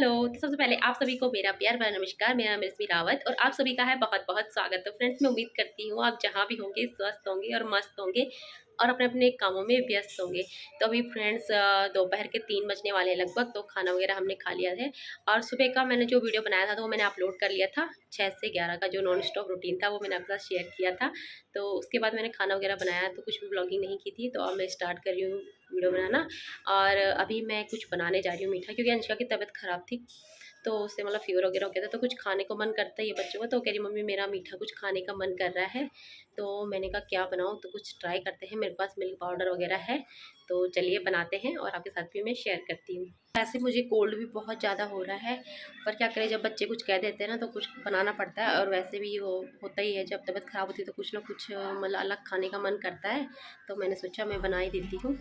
Hello. तो सबसे पहले आप सभी को मेरा प्यार भरा नमस्कार। मेरा नाम रश्मि रावत और आप सभी का है बहुत-बहुत स्वागत। तो फ्रेंड्स, मैं उम्मीद करती हूँ आप जहाँ भी होंगे स्वस्थ होंगे और मस्त होंगे और अपने-अपने कामों में व्यस्त होंगे। तो अभी फ्रेंड्स दोपहर के 3 बजने वाले हैं लगभग, तो खाना वगैरह हमने खा लिया है और सुबह का मैंने जो वीडियो बनाया था तो वो मैंने अपलोड कर लिया था। 6 से 11 का जो नॉन स्टॉप रूटीन था वो मैंने आपके साथ शेयर किया था। तो उसके बाद मैंने खाना वगैरह बनाया तो कुछ भी व्लॉगिंग नहीं की थी। तो अब मैं स्टार्ट कर रही हूँ वीडियो बनाना और अभी मैं कुछ बनाने जा रही हूँ मीठा, क्योंकि अनुष्का की तबीयत ख़राब थी तो उससे मतलब फ़ीवर वगैरह हो गया था, तो कुछ खाने को मन करता ही है बच्चों का। तो कह रही मम्मी मेरा मीठा कुछ खाने का मन कर रहा है। तो मैंने कहा क्या बनाऊँ, तो कुछ ट्राई करते हैं। मेरे पास मिल्क पाउडर वगैरह है तो चलिए बनाते हैं और आपके साथ भी मैं शेयर करती हूँ। वैसे मुझे कोल्ड भी बहुत ज़्यादा हो रहा है, पर क्या करें, जब बच्चे कुछ कह देते हैं ना तो कुछ बनाना पड़ता है। और वैसे भी वो होता ही है, जब तबीयत ख़राब होती है तो कुछ ना कुछ मतलब अलग खाने का मन करता है। तो मैंने सोचा मैं बना ही देती हूँ।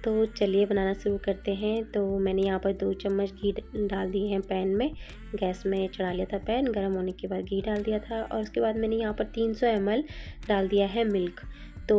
तो चलिए बनाना शुरू करते हैं। तो मैंने यहाँ पर 2 चम्मच घी डाल दिए हैं पैन में। गैस में चढ़ा लिया था पैन, गर्म होने के बाद घी डाल दिया था और उसके बाद मैंने यहाँ पर 300 ml डाल दिया है मिल्क। तो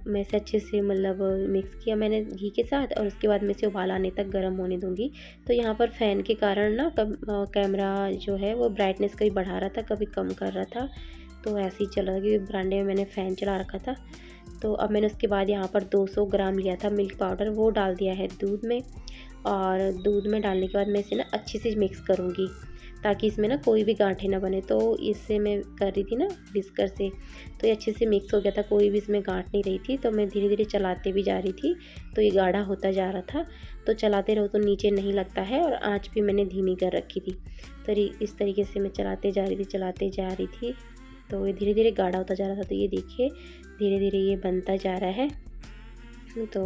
मैं इसे अच्छे से मतलब मिक्स किया मैंने घी के साथ और उसके बाद मैं इसे उबाल आने तक गर्म होने दूँगी। तो यहाँ पर फ़ैन के कारण ना कैमरा जो है वो ब्राइटनेस कभी बढ़ा रहा था, कभी कम कर रहा था। तो ऐसे ही चल रहा था क्योंकि बरामदे में मैंने फ़ैन चला रखा था। तो अब मैंने उसके बाद यहाँ पर 200 ग्राम लिया था मिल्क पाउडर, वो डाल दिया है दूध में। और दूध में डालने के बाद मैं इसे ना अच्छे से मिक्स करूँगी ताकि इसमें ना कोई भी गांठें ना बने। तो इससे मैं कर रही थी ना विस्कर से, तो ये अच्छे से मिक्स हो गया था, कोई भी इसमें गांठ नहीं रही थी। तो मैं धीरे धीरे चलाते भी जा रही थी तो ये गाढ़ा होता जा रहा था। तो चलाते रहो तो नीचे नहीं लगता है और आँच भी मैंने धीमी कर रखी थी। तो इस तरीके से मैं चलाते जा रही थी। तो ये धीरे धीरे गाढ़ा होता जा रहा था। तो ये देखिए धीरे धीरे ये बनता जा रहा है। तो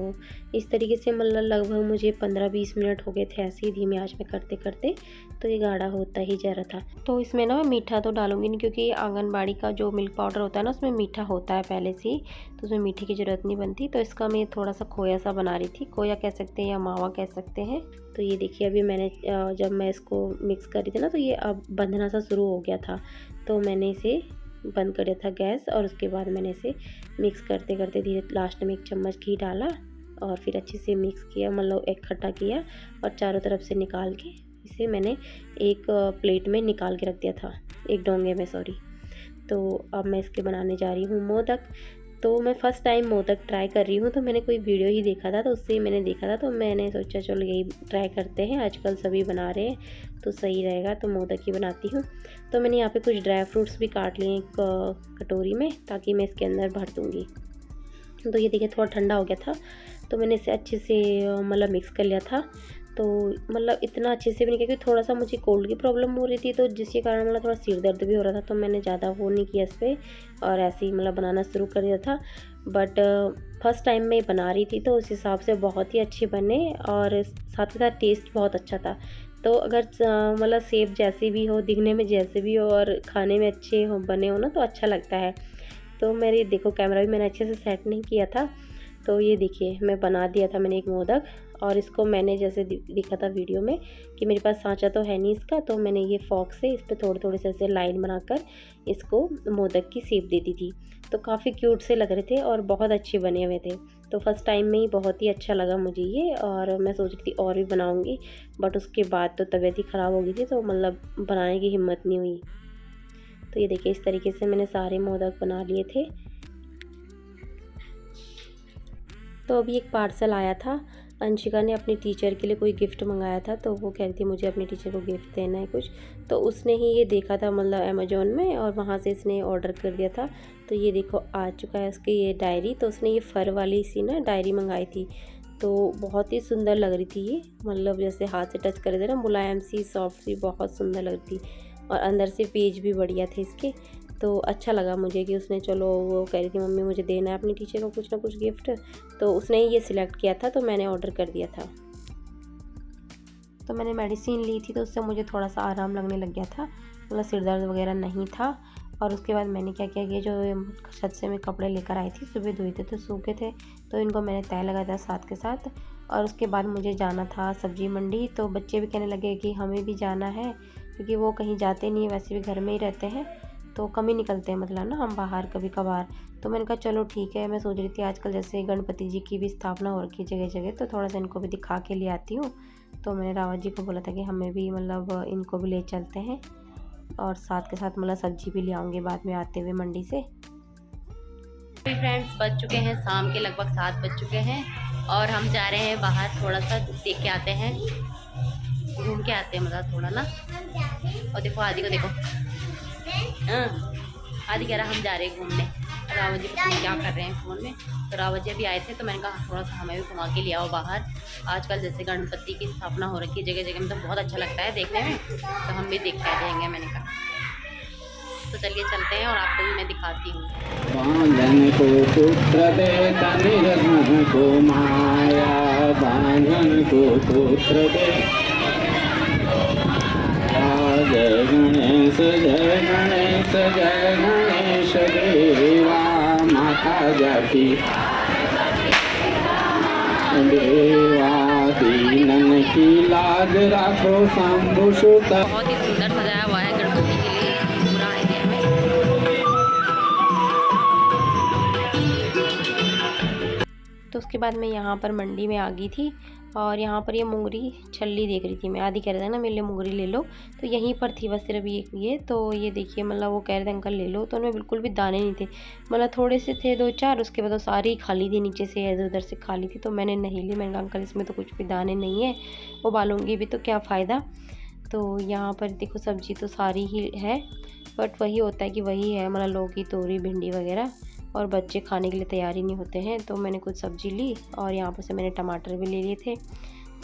इस तरीके से मतलब लगभग मुझे 15-20 मिनट हो गए थे ऐसे ही धीमी आंच में करते करते। तो ये गाढ़ा होता ही जा रहा था। तो इसमें ना मैं मीठा तो डालूंगी नहीं, क्योंकि आंगनबाड़ी का जो मिल्क पाउडर होता है ना उसमें मीठा होता है पहले से ही, तो उसमें मीठे की ज़रूरत नहीं बनती। तो इसका मैं थोड़ा सा खोया सा बना रही थी, खोया कह सकते हैं या मावा कह सकते हैं। तो ये देखिए अभी मैंने जब मैं इसको मिक्स कर रही थी ना तो ये अब बंधना सा शुरू हो गया था। तो मैंने इसे बंद कर दिया था गैस और उसके बाद मैंने इसे मिक्स करते करते धीरे लास्ट में 1 चम्मच घी डाला और फिर अच्छे से मिक्स किया, मतलब इकट्ठा किया और चारों तरफ से निकाल के इसे मैंने एक प्लेट में निकाल के रख दिया था, एक डोंगे में सॉरी। तो अब मैं इसके बनाने जा रही हूँ मोदक। तो मैं फ़र्स्ट टाइम मोदक ट्राई कर रही हूँ, तो मैंने कोई वीडियो ही देखा था तो उससे मैंने देखा था, तो मैंने सोचा चलो यही ट्राई करते हैं, आजकल सभी बना रहे हैं तो सही रहेगा, तो मोदक ही बनाती हूँ। तो मैंने यहाँ पे कुछ ड्राई फ्रूट्स भी काट लिए एक कटोरी में ताकि मैं इसके अंदर भर दूँगी। तो ये देखिए थोड़ा ठंडा हो गया था तो मैंने इसे अच्छे से मतलब मिक्स कर लिया था। तो मतलब इतना अच्छे से भी नहीं किया क्योंकि थोड़ा सा मुझे कोल्ड की प्रॉब्लम हो रही थी, तो जिसके कारण मतलब थोड़ा सिर दर्द भी हो रहा था। तो मैंने ज़्यादा वो नहीं किया इस पर और ऐसे ही मतलब बनाना शुरू कर दिया था। बट फर्स्ट टाइम मैं बना रही थी तो उस हिसाब से बहुत ही अच्छे बने और साथ ही साथ टेस्ट बहुत अच्छा था। तो अगर मतलब सेब जैसे भी हो, दिखने में जैसे भी हो और खाने में अच्छे हो बने हो ना तो अच्छा लगता है। तो मेरी देखो कैमरा भी मैंने अच्छे से सेट नहीं किया था। तो ये देखिए मैं बना दिया था मैंने एक मोदक और इसको मैंने जैसे दिखा था वीडियो में कि मेरे पास सांचा तो है नहीं इसका, तो मैंने ये फॉक से इस पर थोड़े थोड़े से ऐसे लाइन बनाकर इसको मोदक की शेप दे दी थी। तो काफ़ी क्यूट से लग रहे थे और बहुत अच्छे बने हुए थे। तो फर्स्ट टाइम में ही बहुत ही अच्छा लगा मुझे ये और मैं सोच रही थी और भी बनाऊँगी, बट उसके बाद तो तबीयत ही ख़राब हो गई थी तो मतलब बनाने की हिम्मत नहीं हुई। तो ये देखिए इस तरीके से मैंने सारे मोदक बना लिए थे। तो अभी एक पार्सल आया था, अंशिका ने अपनी टीचर के लिए कोई गिफ्ट मंगाया था, तो वो कह रही थी मुझे अपनी टीचर को गिफ्ट देना है कुछ। तो उसने ही ये देखा था मतलब अमेज़ॉन में और वहाँ से इसने ऑर्डर कर दिया था। तो ये देखो आ चुका है उसकी ये डायरी। तो उसने ये फ़र वाली सी ना डायरी मंगाई थी, तो बहुत ही सुंदर लग रही थी ये, मतलब जैसे हाथ से टच कर दे ना, मुलायम सी सॉफ्ट सी, बहुत सुंदर लग रही थी और अंदर से पेज भी बढ़िया थे इसके। तो अच्छा लगा मुझे कि उसने, चलो वो कह रही थी मम्मी मुझे देना है अपनी टीचर को कुछ ना कुछ गिफ्ट, तो उसने ये सिलेक्ट किया था तो मैंने ऑर्डर कर दिया था। तो मैंने मेडिसिन ली थी तो उससे मुझे थोड़ा सा आराम लगने लग गया था, मतलब सिर दर्द वगैरह नहीं था। और उसके बाद मैंने क्या किया कि जो छत से मैं कपड़े लेकर आई थी सुबह धोए थे तो सूखे थे, तो इनको मैंने तय लगाया था साथ के साथ। और उसके बाद मुझे जाना था सब्जी मंडी, तो बच्चे भी कहने लगे कि हमें भी जाना है, क्योंकि वो कहीं जाते नहीं, वैसे भी घर में ही रहते हैं तो कम ही निकलते हैं, मतलब ना हम बाहर कभी कभार। तो मैंने कहा चलो ठीक है, मैं सोच रही थी आजकल जैसे गणपति जी की भी स्थापना हो रखी है जगह जगह, तो थोड़ा सा इनको भी दिखा के ले आती हूँ। तो मैंने रावत जी को बोला था कि हमें भी मतलब इनको भी ले चलते हैं और साथ के साथ मतलब सब्जी भी ले आऊँगी बाद में आते हुए मंडी से। अभी फ्रेंड्स बज चुके हैं शाम के लगभग 7 बज चुके हैं और हम जा रहे हैं बाहर, थोड़ा सा देख के आते हैं, घूम के आते हैं मतलब थोड़ा ना। और देखो आदि को देखो, हाँ आदि कह रहा हम जा रहे हैं घूमने। रावत जी पता नहीं क्या कर रहे हैं फ़ोन में। तो रावत जी अभी आए थे तो मैंने कहा थोड़ा सा हमें भी घुमा के ले आओ बाहर। आजकल जैसे गणपति की स्थापना हो रखी है जगह जगह में, तो बहुत अच्छा लगता है देखने में, तो हम भी देख के आ जाएंगे। मैंने कहा तो चलिए चलते हैं और आपको भी मैं दिखाती हूँ। बांधन को पुत्र देता निर्धन को माया, बांधन को पुत्र दे। जय गणेश जय गणेश जय गणेश देवा, माता जाती देवा, दीनन की लाज राखो शंभु सुत। बहुत ही सुंदर सजाया हुआ है गणपति के लिए पूरा एरिया में। तो उसके बाद मैं यहाँ पर मंडी में आ गई थी और यहाँ पर ये मुंगरी छल्ली देख रही थी मैं। आदि कह रहे थे ना मेरे लिए मुंगरी ले लो, तो यहीं पर थी बस सिर्फ ये तो ये देखिए मतलब वो कह रहे थे अंकल ले लो, तो उनमें बिल्कुल भी दाने नहीं थे, मतलब थोड़े से थे 2-4, उसके बाद वो सारी खाली थी, नीचे से इधर उधर से खाली थी, तो मैंने नहीं ली। मैंने कहा अंकल इसमें तो कुछ भी दाने नहीं है, वो उबालूँगी भी तो क्या फ़ायदा। तो यहाँ पर देखो सब्जी तो सारी ही है, बट वही होता है कि वही है मतलब लौकी तोरी भिंडी वगैरह, और बच्चे खाने के लिए तैयार ही नहीं होते हैं। तो मैंने कुछ सब्ज़ी ली और यहाँ पर से मैंने टमाटर भी ले लिए थे,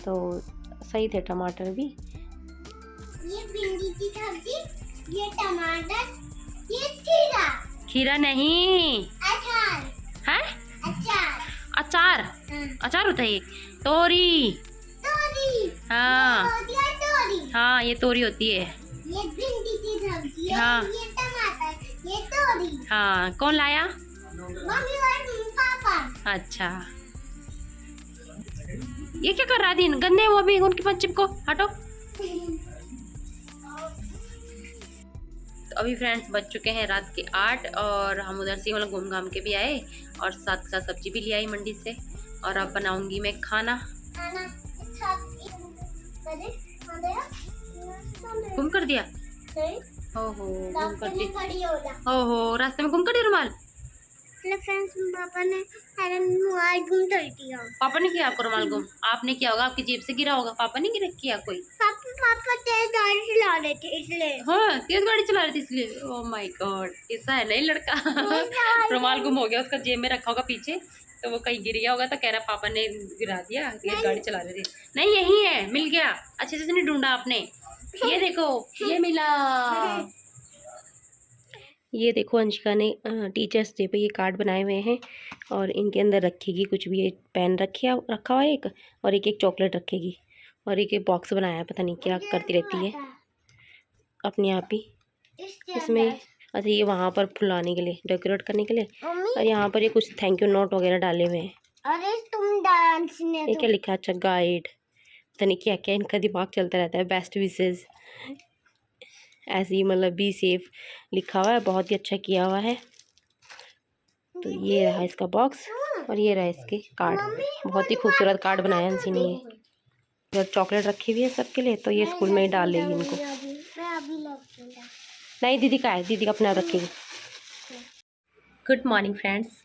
तो सही थे टमाटर भी। ये भिंडी की सब्जी, ये टमाटर, ये खीरा। खीरा नहीं, अचार है अचार अचार। अचार होता है ये, तोरी। तोरी। हाँ तोरी। हाँ ये तोरी होती है। ये भिंडी की सब्जी है, हाँ। ये टमाटर, ये तोरी। हाँ कौन लाया? मम्मी और पापा। अच्छा ये क्या कर रहा है दिन गंदे, वो भी उनके पास चिपको, हटो। तो अभी फ्रेंड्स बज चुके हैं रात के 8 और हम उधर से मतलब घूम घाम के भी आए और साथ साथ सब्जी भी ले आई मंडी से, और अब बनाऊंगी मैं खाना। गुम कर दिया, ओहो गुम कर दिया, ओहो रास्ते में गुम कर दिया रुमाल। फ्रेंड्स पापा ने मोबाइल गुम कर दिया। पापा ने किया आपको रुमाल गुम? आपने किया होगा, आपकी जेब से गिरा होगा, पापा ने किया कोई? पापा तेज गाड़ी चला रहे थे इसलिए। हाँ तेज गाड़ी चला रही थी इसलिए। ओह माय गॉड, ऐसा है नहीं लड़का। रुमाल गुम हो गया उसका, जेब में रखा होगा पीछे, तो वो कहीं गिर गया होगा, तो कह रहा पापा ने गिरा दिया, तेज गाड़ी चला रही थी। नहीं यही है, मिल गया, अच्छे से नहीं ढूंढा आपने। ये देखो ये मिला, ये देखो अंशिका ने टीचर्स डे पे ये कार्ड बनाए हुए हैं और इनके अंदर रखेगी कुछ भी। ये पेन रखा हुआ है एक, और एक चॉकलेट रखेगी, और एक बॉक्स बनाया है, पता नहीं क्या करती रहती है अपने आप ही इसमें। अच्छा ये वहाँ पर फुलाने के लिए, डेकोरेट करने के लिए, और यहाँ पर ये कुछ थैंक यू नोट वगैरह डाले हुए हैं। अरे तुम डांस ने ये क्या लिखा? अच्छा गाइड, पता नहीं क्या क्या इनका दिमाग चलता रहता है। बेस्ट विशेज़ ऐसे ही मतलब बी सेफ लिखा हुआ है, बहुत ही अच्छा किया हुआ है। तो ये रहा इसका बॉक्स और ये रहा इसके कार्ड, बहुत ही खूबसूरत कार्ड बनाया है अंशी ने। ये जब चॉकलेट रखी हुई है सबके लिए, तो ये स्कूल में ही डाल लेगी इनको। नहीं दीदी का है, दीदी का अपना रखेगी। गुड मॉर्निंग फ्रेंड्स,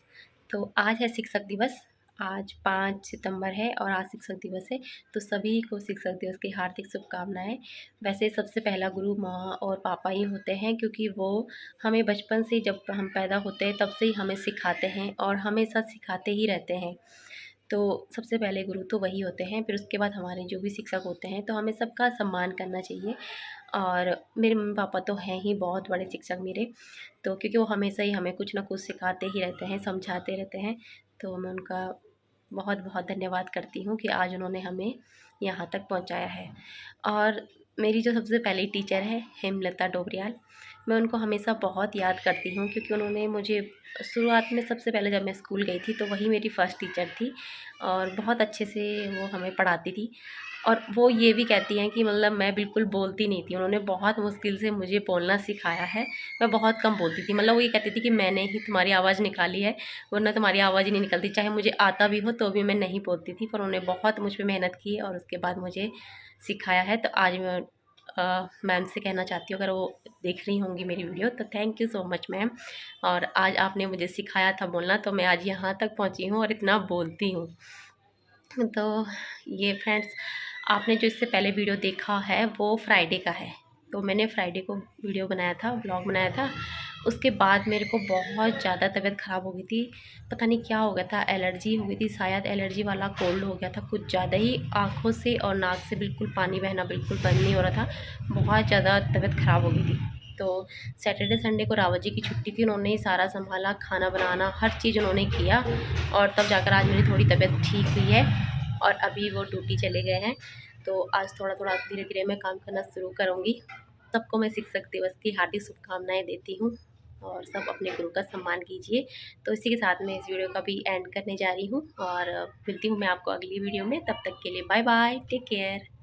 तो आज है शिक्षक दिवस, आज 5 सितंबर है और आज शिक्षक दिवस है, तो सभी को शिक्षक दिवस की हार्दिक शुभकामनाएं। वैसे सबसे पहला गुरु माँ और पापा ही होते हैं, क्योंकि वो हमें बचपन से जब हम पैदा होते हैं तब से ही हमें सिखाते हैं और हमेशा सिखाते ही रहते हैं। तो सबसे पहले गुरु तो वही होते हैं, फिर उसके बाद हमारे जो भी शिक्षक होते हैं, तो हमें सबका सम्मान करना चाहिए। और मेरे मम्मी पापा तो हैं ही बहुत बड़े शिक्षक मेरे, तो क्योंकि वो हमेशा ही हमें कुछ ना कुछ सिखाते ही रहते हैं, समझाते रहते हैं, तो मैं उनका बहुत बहुत धन्यवाद करती हूँ कि आज उन्होंने हमें यहाँ तक पहुँचाया है। और मेरी जो सबसे पहली टीचर है हेमलता डोबरियाल, मैं उनको हमेशा बहुत याद करती हूँ, क्योंकि उन्होंने मुझे शुरुआत में सबसे पहले जब मैं स्कूल गई थी तो वही मेरी फ़र्स्ट टीचर थी, और बहुत अच्छे से वो हमें पढ़ाती थी। और वो ये भी कहती हैं कि मतलब मैं बिल्कुल बोलती नहीं थी, उन्होंने बहुत मुश्किल से मुझे बोलना सिखाया है। मैं बहुत कम बोलती थी, मतलब वो ये कहती थी कि मैंने ही तुम्हारी आवाज़ निकाली है, वरना तुम्हारी आवाज़ ही नहीं निकलती, चाहे मुझे आता भी हो तो भी मैं नहीं बोलती थी। पर उन्होंने बहुत मुझ पर मेहनत की और उसके बाद मुझे सिखाया है। तो आज मैं मैम से कहना चाहती हूँ, अगर वो देख रही होंगी मेरी वीडियो, तो thank you so much ma'am. और आज आपने मुझे सिखाया था बोलना, तो मैं आज यहाँ तक पहुँची हूँ और इतना बोलती हूँ। तो ये फ्रेंड्स, आपने जो इससे पहले वीडियो देखा है वो फ्राइडे का है। तो मैंने फ्राइडे को वीडियो बनाया था, ब्लॉग बनाया था। उसके बाद मेरे को बहुत ज़्यादा तबीयत ख़राब हो गई थी, पता नहीं क्या हो गया था, एलर्जी हो गई थी शायद, एलर्जी वाला कोल्ड हो गया था कुछ ज़्यादा ही। आँखों से और नाक से बिल्कुल पानी बहना बिल्कुल बंद नहीं हो रहा था, बहुत ज़्यादा तबीयत ख़राब हो गई थी। तो सैटरडे संडे को रावत जी की छुट्टी थी, उन्होंने ही सारा संभाला, खाना बनाना हर चीज़ उन्होंने किया, और तब जाकर आज मेरी थोड़ी तबीयत ठीक हुई है। और अभी वो ड्यूटी चले गए हैं, तो आज थोड़ा थोड़ा धीरे धीरे मैं काम करना शुरू करूँगी। सबको मैं शिक्षक दिवस की हार्दिक शुभकामनाएं देती हूँ, और सब अपने गुरु का सम्मान कीजिए। तो इसी के साथ मैं इस वीडियो का भी एंड करने जा रही हूँ, और मिलती हूँ मैं आपको अगली वीडियो में। तब तक के लिए बाय बाय, टेक केयर।